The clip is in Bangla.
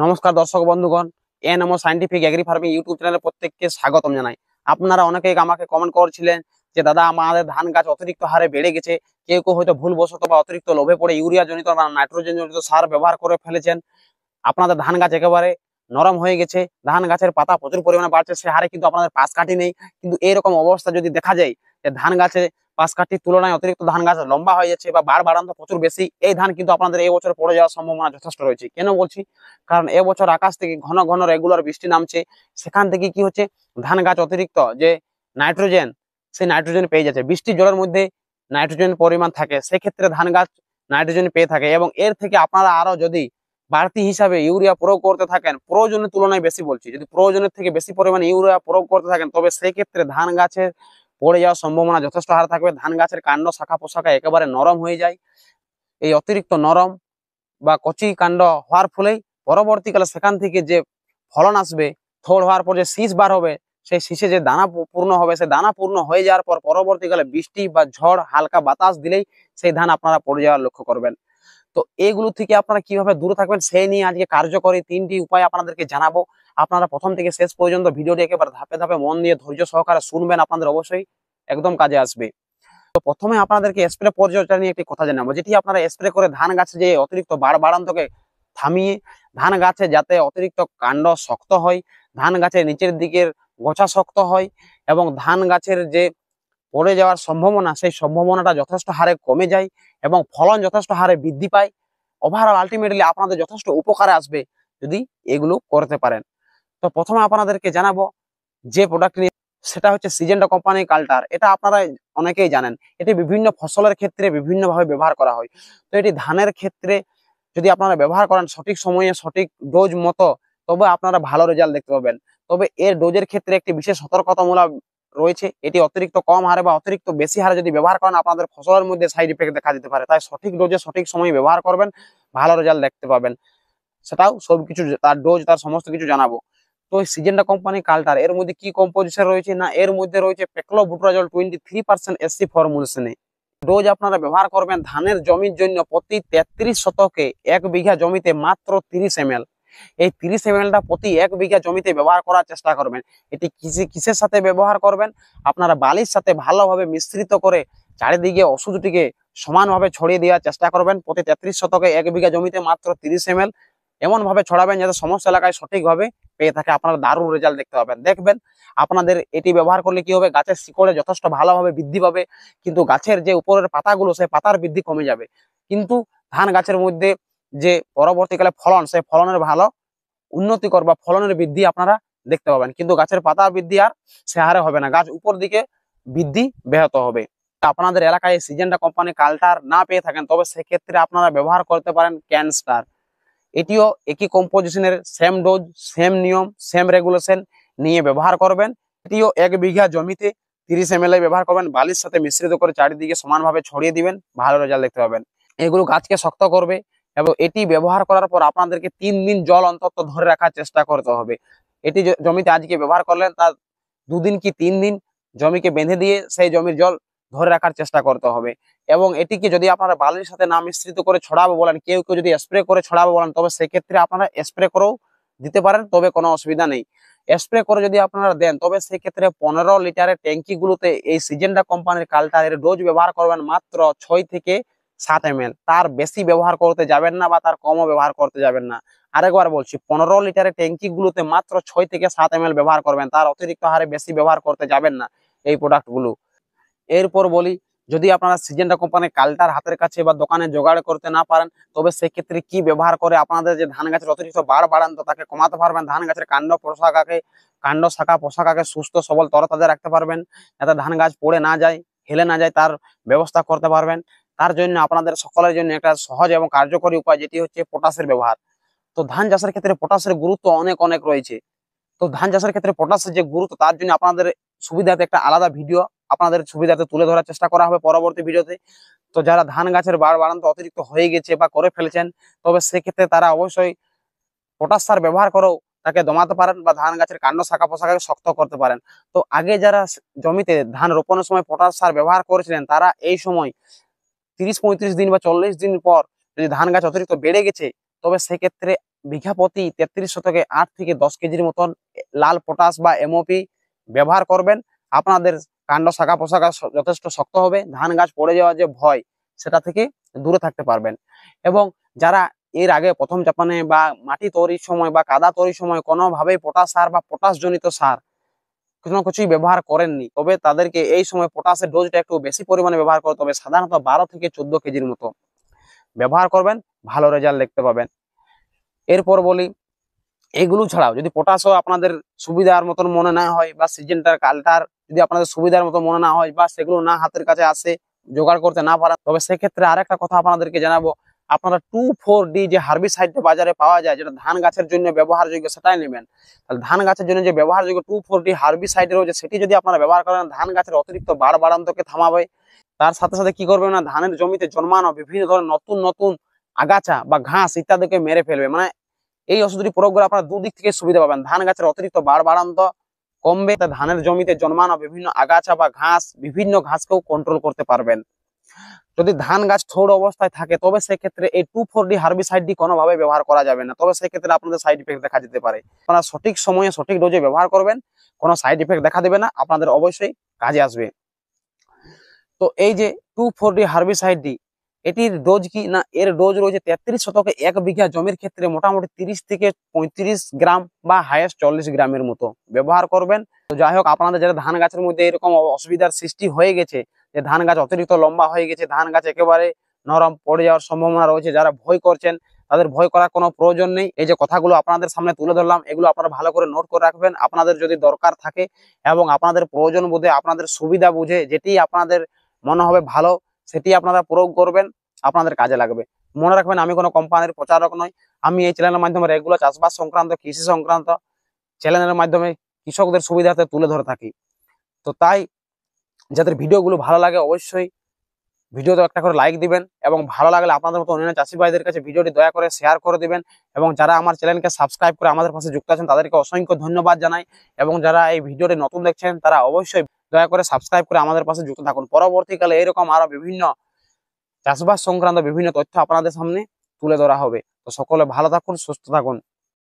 নমস্কার দর্শক বন্ধুগণ, এনএমও সায়েন্টিফিক এগ্রি ফার্মিং ইউটিউব চ্যানেলে প্রত্যেককে স্বাগতম জানাই। আপনারা অনেকেই আমাকে কমেন্ট করছিলেন যে দাদা আমাদের ধান গাছ অতিরিক্ত হারে বেড়ে গেছে। কেউ কেউ হয়তো ভুলবশত বা অতিরিক্ত লোভে পড়ে ইউরিয়া জনিত বা নাইট্রোজেন জনিত সার ব্যবহার করে ফেলেছেন। আপনাদের ধান গাছ একেবারে নরম হয়ে গেছে, ধান গাছের পাতা প্রচুর পরিমাণে বাড়ছে, সে হারে কিন্তু আপনাদের পাশ কাঠি নেই। কিন্তু এইরকম অবস্থা যদি দেখা যায় যে ধান গাছে পাশ কাঠির তুলনায় অতিরিক্ত ধান গাছ লম্বা হয়ে যাচ্ছে বা বাড় বাড়ান্ত প্রচুর বেশি, এই ধান কিন্তু আপনাদের এই বছর পড়ে যাওয়ার সম্ভাবনা যথেষ্ট রয়েছে। কেন বলছি? কারণ এবছর আকাশ থেকে ঘন ঘন রেগুলার বৃষ্টি নামছে, সেখান থেকে কি হচ্ছে, ধান গাছ অতিরিক্ত যে নাইট্রোজেন, সেই নাইট্রোজেন পেয়ে যাচ্ছে। বৃষ্টির জলের মধ্যে নাইট্রোজেন পরিমাণ থাকে, সেক্ষেত্রে ধান গাছ নাইট্রোজেন পেয়ে থাকে। এবং এর থেকে আপনারা আরো যদি বাড়তি হিসাবে ইউরিয়া প্রয়োগ করতে থাকেন, প্রয়োজনের তুলনায় বেশি বলছি, যদি প্রয়োজনের থেকে বেশি পরিমাণে ইউরিয়া প্রয়োগ করতে থাকেন, তবে সেই ক্ষেত্রে ধান গাছের পড়ে যাওয়ার সম্ভাবনা যথেষ্ট হারে থাকবে। ধান গাছের কাণ্ড শাখা পোশাকা একেবারে নরম হয়ে যায়। এই অতিরিক্ত নরম বা কচি কাণ্ড হওয়ার ফলেই পরবর্তীকালে সেখান থেকে যে ফলন আসবে, থোড় হওয়ার পর যে শীষ বার হবে, সেই শীষে যে দানা পূর্ণ হবে, সেই দানা পূর্ণ হয়ে যাওয়ার পর পরবর্তীকালে বৃষ্টি বা ঝড় হালকা বাতাস দিলেই সেই ধান আপনারা পড়ে যাওয়ার লক্ষ্য করবেন। তো এগুলো থেকে আপনারা কিভাবে দূরে থাকবেন সেই নিয়ে আজকে কার্যকরী 3টি উপায় আপনাদেরকে জানাবো। আপনারা প্রথম থেকে শেষ পর্যন্ত ভিডিওটি একেবারে ধাপে ধাপে মন দিয়ে ধৈর্য সহকারে শুনবেন, আপনাদের অবশ্যই একদম কাজে আসবে। তো প্রথমে আপনাদেরকে স্প্রে পর্যায়টা নিয়ে একটি কথা জানাবো, যেটি আপনারা স্প্রে করে ধান গাছে যে অতিরিক্ত বাড়ান্তকে থামিয়ে ধান গাছে যাতে অতিরিক্ত কাণ্ড শক্ত হয়, ধান গাছের নিচের দিকের গোছা শক্ত হয় এবং ধান গাছের যে পড়ে যাওয়ার সম্ভাবনা, সেই সম্ভাবনাটা যথেষ্ট হারে কমে যায় এবং ফলন যথেষ্ট হারে বৃদ্ধি পায়। ওভারঅল আলটিমেটলি আপনাদের যথেষ্ট উপকারে আসবে যদি এগুলো করতে পারেন। তো প্রথমে আপনাদেরকে জানাবো যে প্রোডাক্ট নিয়ে, সেটা হচ্ছে সিজেন্টা কোম্পানির কাল্টার। এটা আপনারা অনেকেই জানেন, এটি বিভিন্ন ফসলের ক্ষেত্রে বিভিন্নভাবে ব্যবহার করা হয়। তো এটি ধানের ক্ষেত্রে যদি আপনারা ব্যবহার করেন সঠিক সময়ে সঠিক ডোজ মতো, তবে আপনারা ভালো রেজাল্ট দেখতে পাবেন। তবে এর ডোজের ক্ষেত্রে একটি বিশেষ সতর্কতামূলক রয়েছে। এটি অতিরিক্ত কম হারে বা অতিরিক্ত বেশি হারে যদি ব্যবহার করেন, আপনাদের ফসলের মধ্যে সাইড ইফেক্ট দেখা দিতে পারে। তাই সঠিক ডোজে সঠিক সময়ে ব্যবহার করবেন, ভালো রেজাল্ট দেখতে পাবেন। সেটাও সবকিছু, তার ডোজ, তার সমস্ত কিছু জানাবো। তো সিজেন্টা কোম্পানি কাল্টার, এর মধ্যে কি কম্পোজিশন রয়েছে না, এর মধ্যে রয়েছে পেক্লোবুটাজল 23% এসসি ফর্মুলেশনে। ডোজ আপনারা ব্যবহার করবেন ধানের জমির জন্য প্রতি 33 শতকে 1 বিঘা জমিতে মাত্র 30 ml। এই 30 mlটা প্রতি 1 বিঘা জমিতে ব্যবহার করার চেষ্টা করবেন। এটি কিসের সাথে ব্যবহার করবেন? আপনারা বালির সাথে ভালোভাবে মিশ্রিত করে চারিদিকে ওষুধটিকে সমানভাবে ছড়িয়ে দেওয়ার চেষ্টা করবেন। প্রতি 33 শতকে 1 বিঘা জমিতে মাত্র 30 ml এমন ভাবে ছড়াবেন যাতে সমস্ত এলাকায় সঠিকভাবে পেয়ে থাকে। আপনারা দারুণ রেজাল্ট দেখতে পাবেন। দেখবেন আপনাদের এটি ব্যবহার করলে কি হবে, গাছের শিকড়ে যথেষ্ট ভালোভাবে বৃদ্ধি পাবে, কিন্তু গাছের যে উপরের পাতাগুলো, সেই পাতার বৃদ্ধি কমে যাবে। কিন্তু ধান গাছের মধ্যে যে পরবর্তীকালে ফলন, সেই ফলনের ভালো উন্নতিকর বা ফলনের বৃদ্ধি আপনারা দেখতে পাবেন। কিন্তু গাছের পাতা বৃদ্ধি আর সে হারে হবে না, গাছ উপর দিকে বৃদ্ধি ব্যাহত হবে। আপনাদের এলাকায় সিজেন্টা কোম্পানি কাল্টার না পেয়ে থাকেন, তবে সেক্ষেত্রে আপনারা ব্যবহার করতে পারেন ক্যানস্টার। এটিও একই কম্পোজিশনের, সেম ডোজ, সেম নিয়ম, সেম রেগুলেশন নিয়ে ব্যবহার করবেন। এটিও 1 বিঘা জমিতে 30 ml ব্যবহার করবেন, বালির সাথে মিশ্রিত করে চারিদিকে সমানভাবে ছড়িয়ে দিবেন, ভালো রেজাল্ট দেখতে পাবেন। এগুলো গাছকে শক্ত করবে এবং এটি ব্যবহার করার পর আপনাদেরকে 3 দিন জল অন্তত ধরে রাখার চেষ্টা করতে হবে। এটি জমিতে আজকে ব্যবহার করলেন, তার 2 দিন কি 3 দিন জমিকে বেঁধে দিয়ে সেই জমির জল ধরে রাখার চেষ্টা করতে হবে। এবং এটিকে যদি আপনারা বালির সাথে না মিশ্রিত করে ছড়াবো বলেন, কেউ কেউ যদি স্প্রে করে ছড়াবো বলেন, তবে সেক্ষেত্রে আপনারা স্প্রে করেও দিতে পারেন, তবে কোনো অসুবিধা নেই। স্প্রে করে যদি আপনারা দেন, তবে সেক্ষেত্রে 15 লিটারের ট্যাঙ্কিগুলোতে এই সিজেন্টা কোম্পানির কাল্টারের ডোজ ব্যবহার করবেন মাত্র 6 থেকে 7 ml। তার বেশি ব্যবহার করতে যাবেন না বা তার কমও ব্যবহার করতে যাবেন না। আরেকবার বলছি, 15 লিটারের ট্যাঙ্কিগুলোতে মাত্র 6 থেকে 7 ml ব্যবহার করবেন, তার অতিরিক্ত হারে বেশি ব্যবহার করতে যাবেন না এই প্রোডাক্টগুলো। এরপর বলি, যদি আপনারা সিজেন্টা কোম্পানির কাল্টার হাতের কাছে বা দোকানে জোগাড় করতে না পারেন, তবে সেক্ষেত্রে কি ব্যবহার করে আপনাদের যে ধান গাছের অতিরিক্ত বাড়ান্ত তাকে কমাতে পারবেন, ধান গাছের কাণ্ড শাখা পোশাকাকে সুস্থ সবল তরতাজা রাখতে পারবেন, যাতে ধান গাছ পড়ে না যায়, হেলে না যায়, তার ব্যবস্থা করতে পারবেন। তার জন্য আপনাদের সকলের জন্য একটা সহজ এবং কার্যকরী উপায়, যেটি হচ্ছে পটাশের ব্যবহার। তো ধান চাষের ক্ষেত্রে পটাশের গুরুত্ব অনেক অনেক রয়েছে। তো ধান চাষের ক্ষেত্রে পটাশের যে গুরুত্ব, তার জন্য আপনাদের সুবিধাতে একটা আলাদা ভিডিও আপনাদের সুবিধাতে তুলে ধরার চেষ্টা করা হবে পরবর্তী ভিডিওতে। তো যারা ধান গাছের বাড়ান্ত অতিরিক্ত হয়ে গেছে বা করে ফেলেছেন, তবে সেক্ষেত্রে তারা অবশ্যই পটাশ সার ব্যবহার করেও তাকে দমাতে পারেন বা ধান গাছের কাণ্ড শাখা পোশাকাকে শক্ত করতে পারেন। তো আগে যারা জমিতে ধান রোপণের সময় পটাশ সার ব্যবহার করেছিলেন, তারা এই সময় 30-35 দিন বা 40 দিন পর যদি ধান গাছ অতিরিক্ত বেড়ে গেছে, তবে সেক্ষেত্রে বিঘা প্রতি 33 শতকে 8 থেকে 10 কেজির মতন লাল পটাশ বা এমওপি ব্যবহার করবেন। আপনাদের কাণ্ড শাখা পোশাখা যথেষ্ট শক্ত হবে, ধান গাছ পড়ে যাওয়ার যে ভয় সেটা থেকে দূরে থাকতে পারবেন। এবং যারা এর আগে প্রথম চাপানে বা মাটি তৈরির সময় বা কাদা তৈরির সময় কোনোভাবেই পটাশ সার বা পটাশ জনিত সার কোনো কিছুই ব্যবহার করেননি, তবে তাদেরকে এই সময় পটাশের ডোজটা একটু বেশি পরিমাণে ব্যবহার করতে হবে। সাধারণত 12 থেকে 14 কেজির মতো ব্যবহার করবেন, ভালো রেজাল্ট দেখতে পাবেন। এরপর বলি, এগুলো ছাড়াও যদি পটাশও আপনাদের সুবিধার মতন মনে না হয় বা সিজনটার কালটার যদি আপনাদের সুবিধার মতো মনে না হয় বা সেগুলো না হাতের কাছে আসে, জোগাড় করতে না পারেন, তবে সেক্ষেত্রে আরেকটা কথা আপনাদেরকে জানাবো, আপনারা 2,4-D যে হার্বিসাইডটা বাজারে পাওয়া যায়, যেটা ধান গাছের জন্য ব্যবহারযোগ্য, সেটাই নেবেন। তাহলে ধান গাছের জন্য যে ব্যবহারযোগ্য 2,4-D হার্বিসাইড রয়েছে, সেটি যদি আপনারা ব্যবহার করেন, ধান গাছের অতিরিক্ত বাড় বাড়ান্তকে থামাবে। তার সাথে সাথে কি করবে না, ধানের জমিতে জন্মানো বিভিন্ন ধরনের নতুন নতুন আগাছা বা ঘাস ইত্যাদিকে মেরে ফেলবে। মানে এই ওষুধটি প্রয়োগ করে আপনারা দুদিক থেকে সুবিধা পাবেন, ধান গাছের অতিরিক্ত বাড় বাড়ান্ত কমবে, ধানের জমিতে জন্মানো বিভিন্ন আগাছা বা ঘাস, বিভিন্ন ঘাসকেও কন্ট্রোল করতে পারবেন। যদি ধান গাছ থোড় অবস্থায় থাকে, তবে সেক্ষেত্রে এই 2,4-D হার্বিসাইডটি কোনোভাবে ব্যবহার করা যাবে না, তবে সেক্ষেত্রে আপনাদের সাইড ইফেক্ট দেখা যেতে পারে। আপনারা সঠিক সময়ে সঠিক ডোজে ব্যবহার করবেন, কোনো সাইড ইফেক্ট দেখা দেবে না, আপনাদের অবশ্যই কাজে আসবে। তো এই যে 2,4-D হার্বিসাইডটি, এটির ডোজ কি না, এর ডোজ রয়েছে 33 শতকে 1 বিঘা জমির ক্ষেত্রে মোটামুটি 30 থেকে 35 গ্রাম বা হাইয়েস্ট 40 গ্রামের মতো ব্যবহার করবেন। তো যাই হোক, আপনাদের যারা ধান গাছের মধ্যে এরকম অসুবিধার সৃষ্টি হয়ে গেছে, যে ধান গাছ অতিরিক্ত লম্বা হয়ে গেছে, ধান গাছ একেবারে নরম পড়ে যাওয়ার সম্ভাবনা রয়েছে, যারা ভয় করছেন, তাদের ভয় করার কোনো প্রয়োজন নেই। এই যে কথাগুলো আপনাদের সামনে তুলে ধরলাম, এগুলো আপনারা ভালো করে নোট করে রাখবেন। আপনাদের যদি দরকার থাকে এবং আপনাদের প্রয়োজন বুঝে, আপনাদের সুবিধা বুঝে, যেটি আপনাদের মনে হবে ভালো, সেটি আপনারা প্রয়োগ করবেন, আপনাদের কাজে লাগবে। মনে রাখবেন, আমি কোনো কোম্পানির প্রচারক নই। আমি এই চ্যানেলের মাধ্যমে রেগুলার চাষবাস সংক্রান্ত, কৃষি সংক্রান্ত চ্যানেলের মাধ্যমে কৃষকদের সুবিধাতে তুলে ধরে থাকি। তো তাই যাদের ভিডিওগুলো ভালো লাগে, অবশ্যই ভিডিওতে একটা করে লাইক দিবেন, এবং ভালো লাগলে আপনাদের মতো অন্যান্য চাষি ভাইদের কাছে ভিডিওটি দয়া করে শেয়ার করে দিবেন। এবং যারা আমার চ্যানেলকে সাবস্ক্রাইব করে আমাদের পাশে যুক্ত আছেন, তাদেরকে অসংখ্য ধন্যবাদ জানাই। এবং যারা এই ভিডিওটি নতুন দেখছেন, তারা অবশ্যই দয়া করে সাবস্ক্রাইব করে আমাদের পাশে যুক্ত থাকুন। পরবর্তীকালে এরকম আরো বিভিন্ন চাষবাস সংক্রান্ত বিভিন্ন তথ্য আপনাদের সামনে তুলে ধরা হবে। তো সকলে ভালো থাকুন, সুস্থ থাকুন।